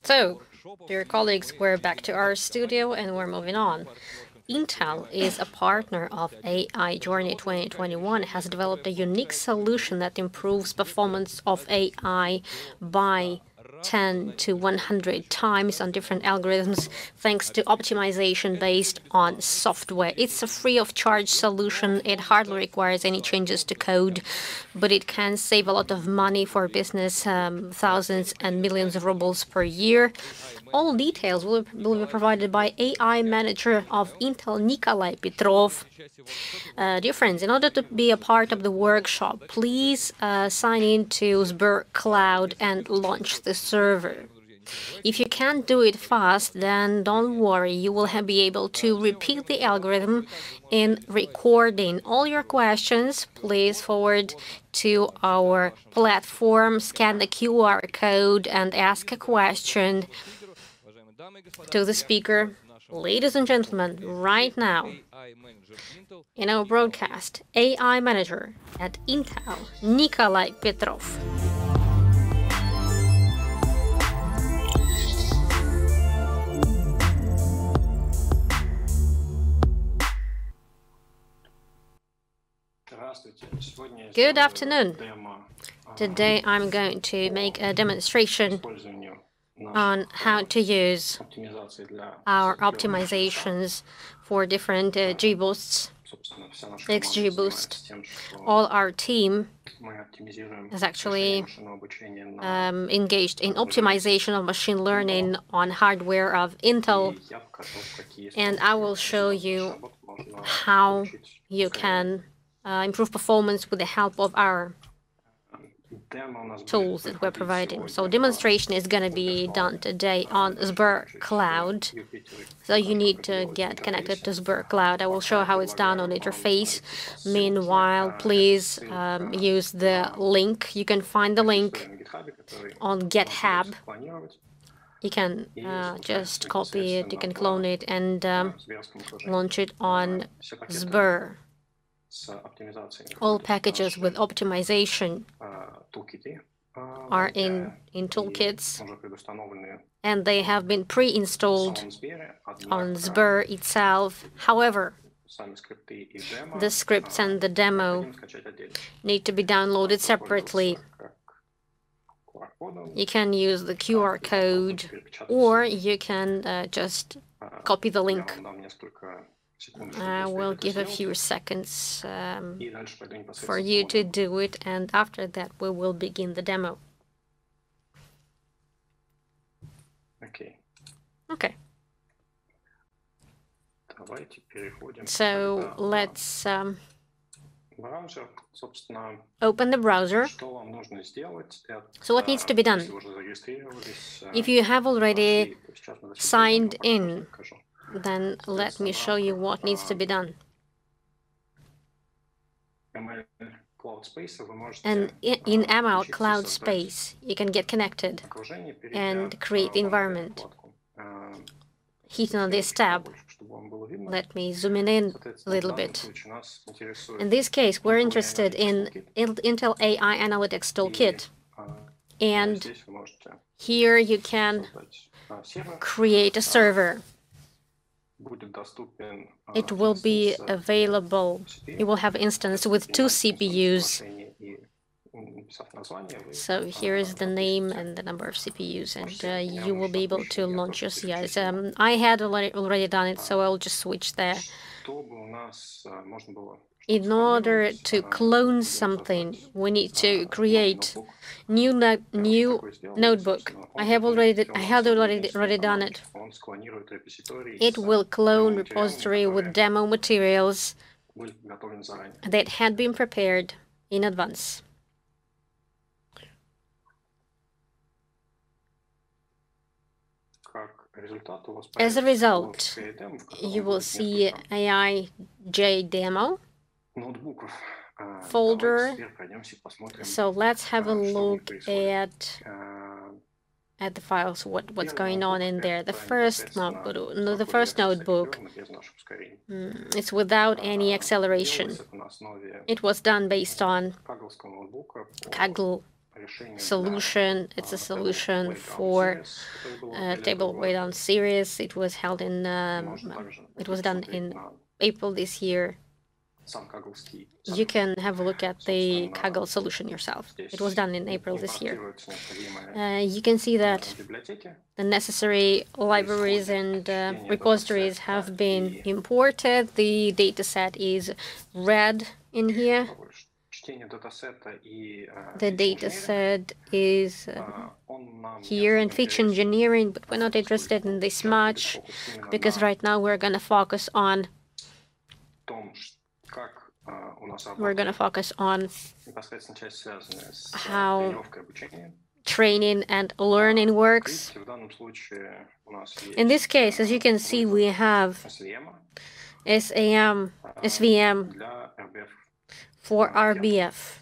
So, dear colleagues, we're back to our studio and we're moving on. Intel is a partner of AIJ 2021, has developed a unique solution that improves performance of AI by 10 to 100 times on different algorithms thanks to optimization based on software. It's a free-of-charge solution. It hardly requires any changes to code, but it can save a lot of money for business, thousands and millions of rubles per year. All details will be provided by AI manager of Intel, Nikolay Petrov. Dear friends, in order to be a part of the workshop, please sign in to Sber Cloud and launch the server. If you can't do it fast, then don't worry, you will be able to repeat the algorithm in recording. All your questions, please forward to our platform, scan the QR code and ask a question to the speaker. Ladies and gentlemen, right now, in our broadcast, AI Manager at Intel, Nikolay Petrov. Good afternoon. Today I'm going to make a demonstration on how to use our optimizations for different G-boosts, XG-boost. All our team is actually engaged in optimization of machine learning on hardware of Intel, and I will show you how you can improve performance with the help of our tools that we're providing. So demonstration is going to be done today on Sber Cloud. So you need to get connected to Sber Cloud. I will show how it's done on interface. Meanwhile, please use the link. You can find the link on GitHub. You can just copy it, you can clone it, and launch it on Sber. All packages with optimization are in toolkits, and they have been pre-installed on Sber itself. However, the scripts and the demo need to be downloaded separately. You can use the QR code, or you can just copy the link. I will give a few seconds for you to do it, and after that we will begin the demo. Okay. So let's open the browser. So what needs to be done? If you have already signed in, then let me show you what needs to be done. And in ML Cloud Space, you can get connected and create the environment. Hitting on this tab, let me zoom in a little bit. In this case, we're interested in Intel AI Analytics Toolkit. And here you can create a server. It will be available. You will have an instance with 2 CPUs. So here is the name and the number of CPUs, and you will be able to launch your CIs. I had already done it, so I'll just switch there. In order to clone something, we need to create new notebook. I had already done it. It will clone repository with demo materials that had been prepared in advance. As a result, you will see AIJ demo folder. So let's have a look at the files, what's going on in there. The first notebook, it's without any acceleration. It was done based on Kaggle solution. It's a solution for table weight down series. It was held in. It was done in April this year. You can have a look at the Kaggle solution yourself. It was done in April this year. You can see that the necessary libraries and repositories have been imported. The dataset is red in here. The dataset is here in feature engineering, but we're not interested in this much because right now we're going to focus on how training and learning works. In this case, as you can see, we have SVM for RBF.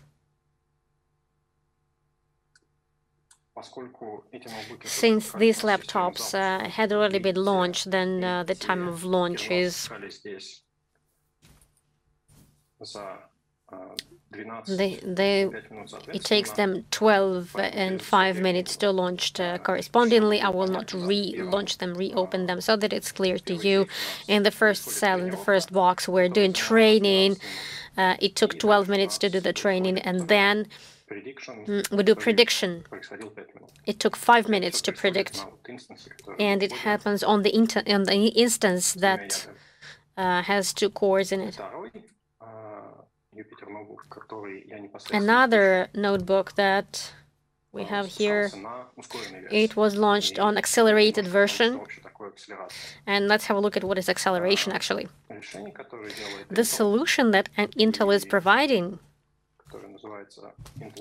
Since these laptops had already been launched, then the time of launch is it takes them 12 and 5 minutes to launch correspondingly. I will not relaunch them, reopen them, so that it's clear to you. In the first cell, in the first box, we're doing training. It took 12 minutes to do the training, and then we do prediction. It took 5 minutes to predict, and it happens on the instance that has 2 cores in it. Another notebook that we have here, it was launched on accelerated version. And let's have a look at what is acceleration actually. The solution that Intel is providing,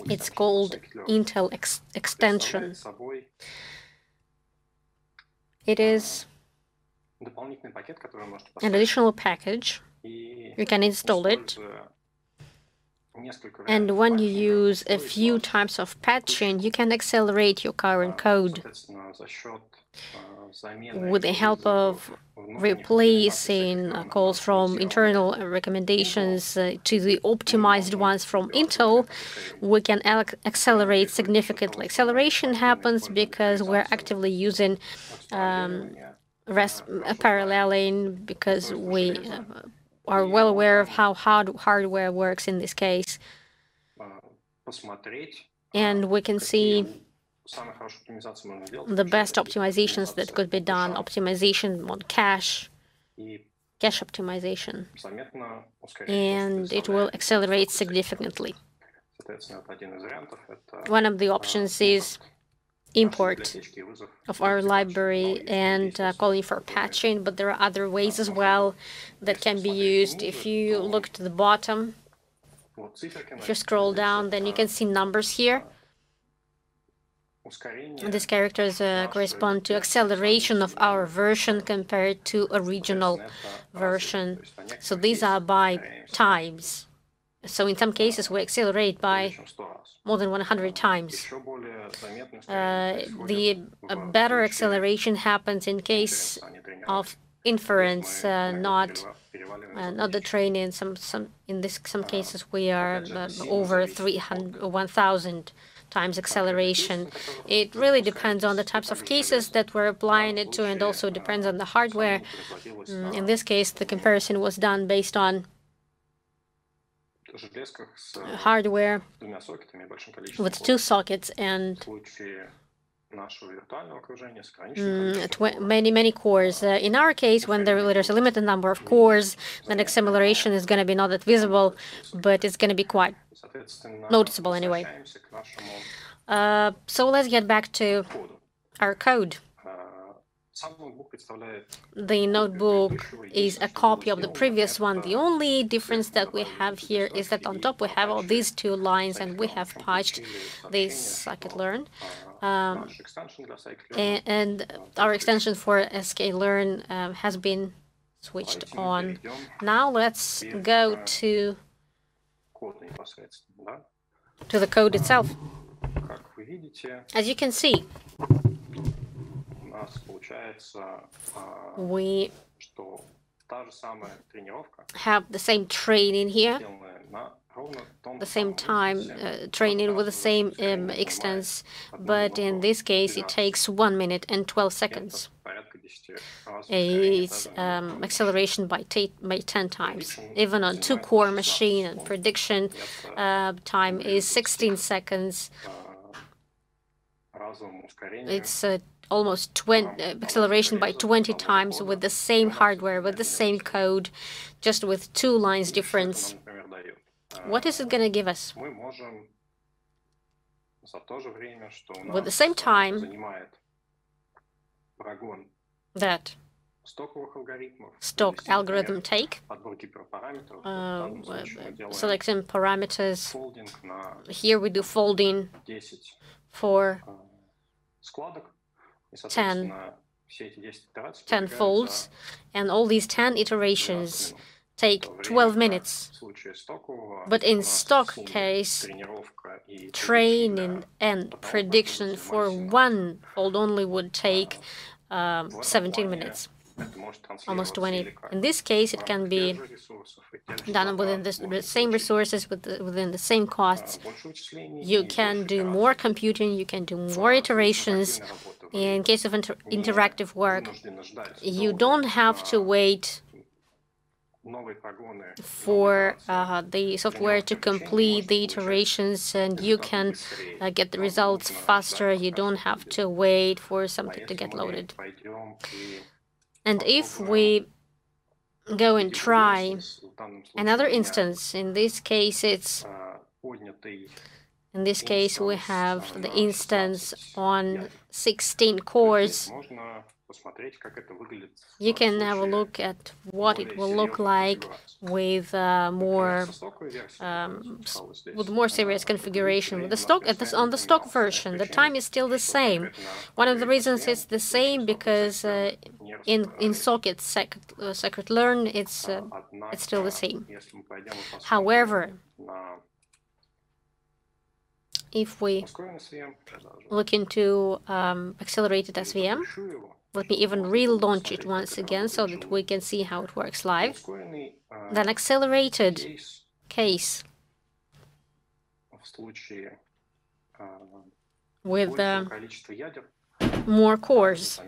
it's called Intel Extension. It is an additional package. You can install it. And when you use a few types of patching, you can accelerate your current code with the help of replacing calls from internal recommendations to the optimized ones from Intel. We can accelerate significantly. Acceleration happens because we're actively using paralleling, because we are well aware of how hardware works in this case. And we can see the best optimizations that could be done, optimization on cache optimization, and it will accelerate significantly. One of the options is import of our library and calling for patching, but there are other ways as well that can be used. If you look to the bottom, if you scroll down, then you can see numbers here. These characters correspond to acceleration of our version compared to original version. So these are by times. So in some cases, we accelerate by more than 100 times. The better acceleration happens in case of inference, not the training. Some cases we are over 1,000 times acceleration. It really depends on the types of cases that we're applying it to, and also depends on the hardware. In this case, the comparison was done based on hardware with 2 sockets and many cores. In our case, when there's a limited number of cores, then acceleration is going to be not that visible, but it's going to be quite noticeable anyway. So let's get back to our code. The notebook is a copy of the previous one. The only difference that we have here is that on top we have all these 2 lines, and we have patched this scikit-learn. And our extension for sklearn has been switched on. Now let's go to the code itself. As you can see, we have the same training here, the same time training with the same extents, but in this case it takes 1 minute and 12 seconds. It's acceleration by 10 times. Even on 2-core machine, and prediction time is 16 seconds. It's almost acceleration by 20 times with the same hardware, with the same code, just with 2 lines difference. What is it going to give us? With the same time that stock algorithm take, selecting parameters. Here we do folding for 10 folds, and all these 10 iterations take 12 minutes. But in stock case, training and prediction for 1 fold only would take 17 minutes, almost 20. In this case, it can be done within the same resources, within the same costs. You can do more computing, you can do more iterations. In case of interactive work, you don't have to wait for the software to complete the iterations, and you can get the results faster. You don't have to wait for something to get loaded. And if we go and try another instance, in this case we have the instance on 16 cores. You can have a look at what it will look like with more serious configuration. With the stock on the stock version, the time is still the same. One of the reasons it's the same because in socket scikit-learn it's still the same. However, if we look into accelerated SVM, let me even relaunch it once again so that we can see how it works live. Then accelerated case with more cores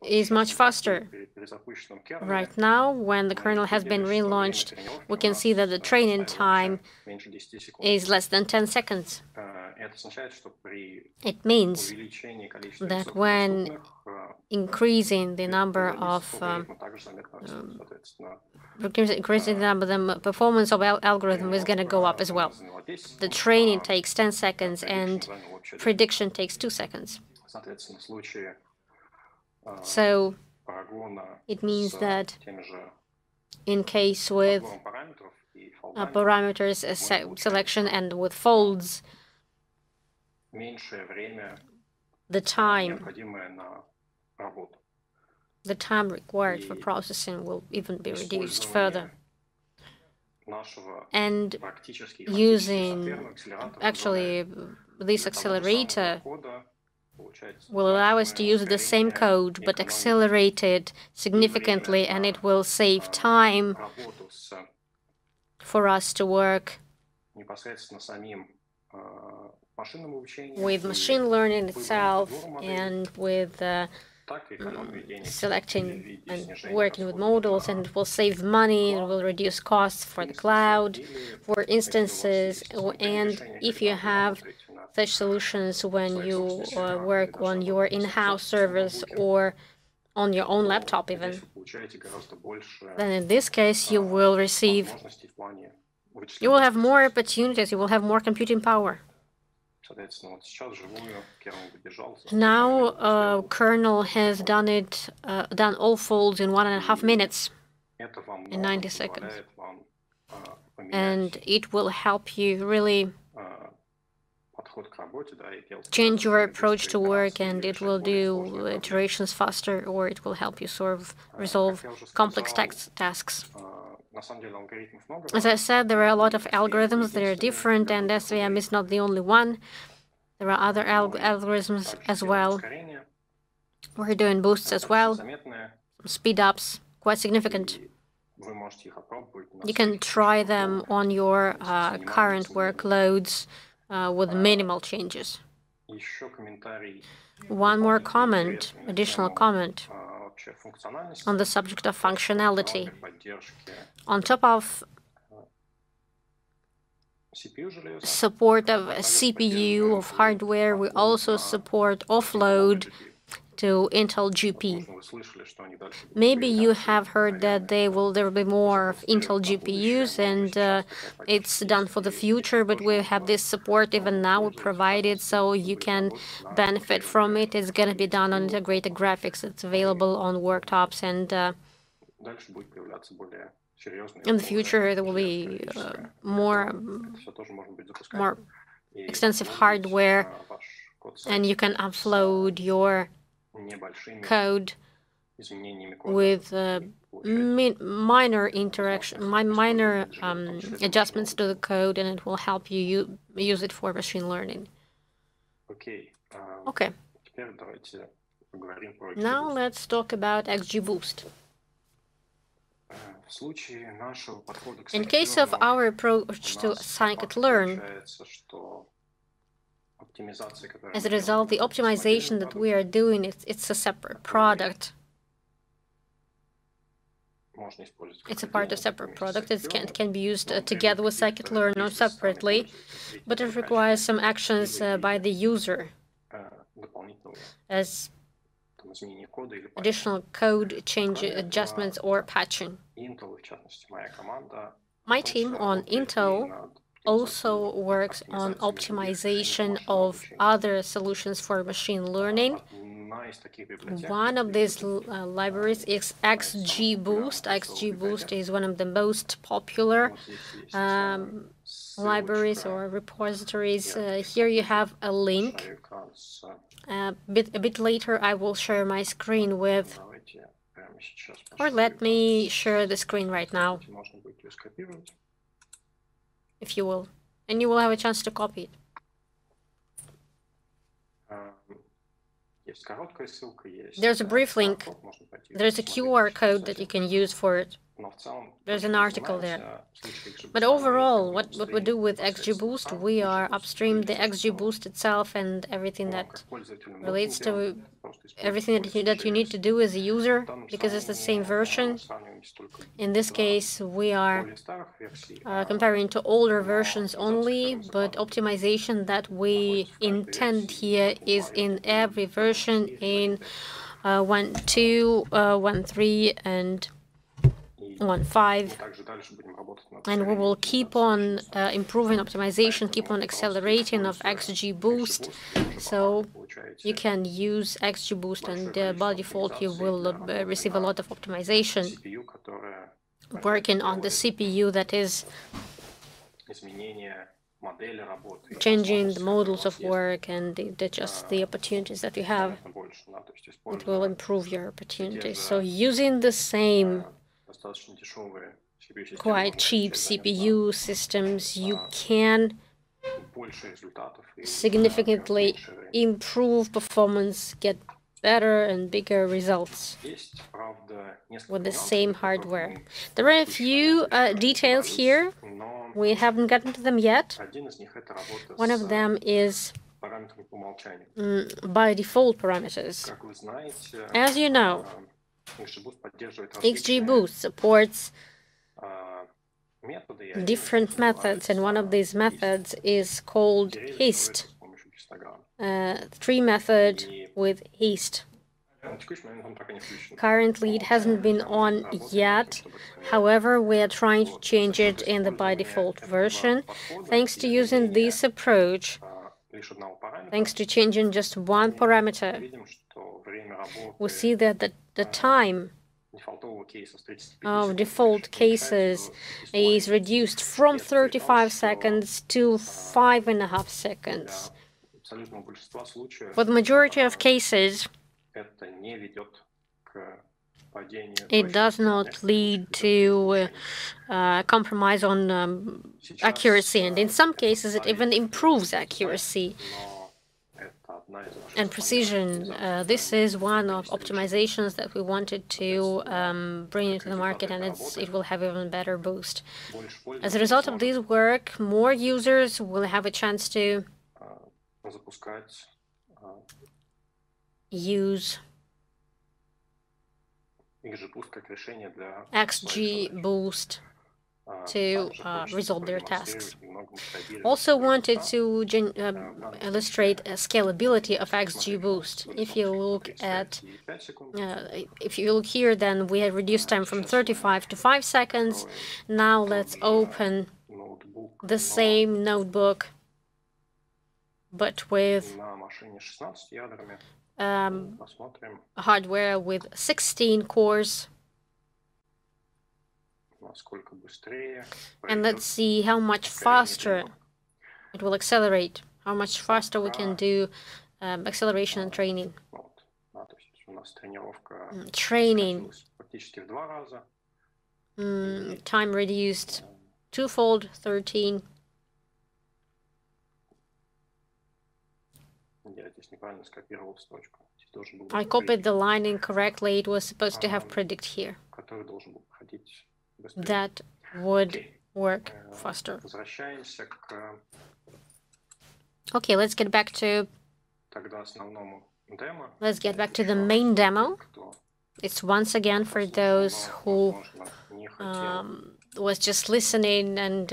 is much faster. Right now, when the kernel has been relaunched, we can see that the training time is less than 10 seconds. It means that when increasing the number of the performance of algorithm is going to go up as well. The training takes 10 seconds and prediction takes 2 seconds. So it means that in case with parameters selection and with folds, the time required for processing will even be reduced further. And using actually this accelerator will allow us to use the same code but accelerate it significantly, and it will save time for us to work with machine learning itself and with selecting and working with models, and it will save money, it will reduce costs for the cloud, for instances, and if you have such solutions when you work on your in-house servers or on your own laptop even, then in this case you will have more opportunities, you will have more computing power. Now kernel has done all folds in 1.5 minutes, in 90 seconds, and it will help you really change your approach to work, and it will do iterations faster, or it will help you resolve complex tasks. As I said, there are a lot of algorithms that are different, and SVM is not the only one. There are other algorithms as well. We're doing boosts as well, speed-ups, quite significant. You can try them on your current workloads with minimal changes. One more comment, additional comment on the subject of functionality. On top of support of CPU, of hardware, we also support offload to Intel GP. Maybe you have heard that there will be more Intel GPUs, and it's done for the future, but we have this support even now provided, so you can benefit from it. It's going to be done on integrated graphics. It's available on worktops, and in the future there will be more extensive hardware, and you can upload your code with minor adjustments to the code, and it will help you use it for machine learning. Okay. Now let's talk about XGBoost. In case of our approach to scikit-learn, as a result, the optimization that we are doing, it's a separate product. It's a part of separate product. It can be used together with scikit-learn or separately, but it requires some actions by the user as additional code change adjustments or patching. My team on Intel also works on optimization of other solutions for machine learning. One of these libraries is XGBoost. XGBoost is one of the most popular libraries or repositories. Here you have a link. A bit later I will share my screen with, or let me share the screen right now, if you will, and you will have a chance to copy it. There's a brief link. There's a QR code that you can use for it. There's an article there. But overall, what we do with XGBoost, we are upstream the XGBoost itself and everything that relates to everything that you need to do as a user, because it's the same version. In this case, we are comparing to older versions only, but optimization that we intend here is in every version, in 1.2, 1.3, and 1.5, and we will keep on improving optimization, keep on accelerating of XGBoost, so you can use XGBoost, and by default you will receive a lot of optimization working on the CPU, that is changing the models of work and just the opportunities that you have. It will improve your opportunities. So using the same quite cheap CPU systems, you can significantly improve performance, get better and bigger results with the same hardware. There are a few details here. We haven't gotten to them yet. One of them is by default parameters. As you know, XGBoost supports different methods, and one of these methods is called hist, tree method with hist. Currently, it hasn't been on yet. However, we are trying to change it in the by default version. Thanks to using this approach, thanks to changing just one parameter, we see that the time of default cases is reduced from 35 seconds to 5.5 seconds. For the majority of cases, it does not lead to compromise on accuracy, and in some cases it even improves accuracy. and precision. This is one of optimizations that we wanted to bring into the market, and it will have even better boost. As a result of this work, more users will have a chance to use XGBoost to resolve their tasks. Also wanted to illustrate scalability of XGBoost. If you look here, then we had reduced time from 35 to 5 seconds. Now let's open the same notebook, but with hardware with 16 cores. And let's see how much faster it will accelerate, how much faster we can do acceleration and training. Time reduced twofold, 13. I copied the line incorrectly. It was supposed to have predict here. That would work faster. Okay, let's get back to the main demo. It's once again for those who was just listening and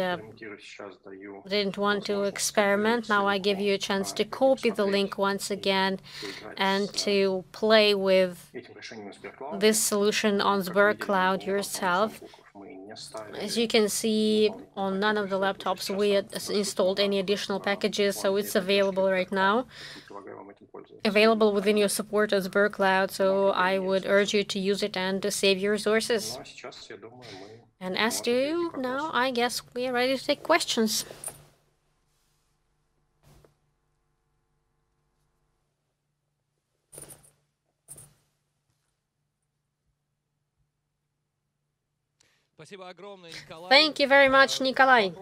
didn't want to experiment. Now I give you a chance to copy the link once again and to play with this solution on Sberg Cloud yourself. As you can see, on none of the laptops we installed any additional packages, so it's available right now. Available within your support as Sberg Cloud, so I would urge you to use it and to save your resources. And as to now, I guess we are ready to take questions. Thank you very much, Nikolay.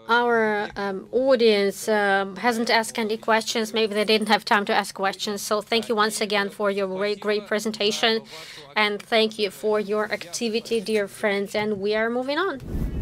Our audience hasn't asked any questions. Maybe they didn't have time to ask questions. So thank you once again for your great presentation. And thank you for your activity, dear friends. And we are moving on.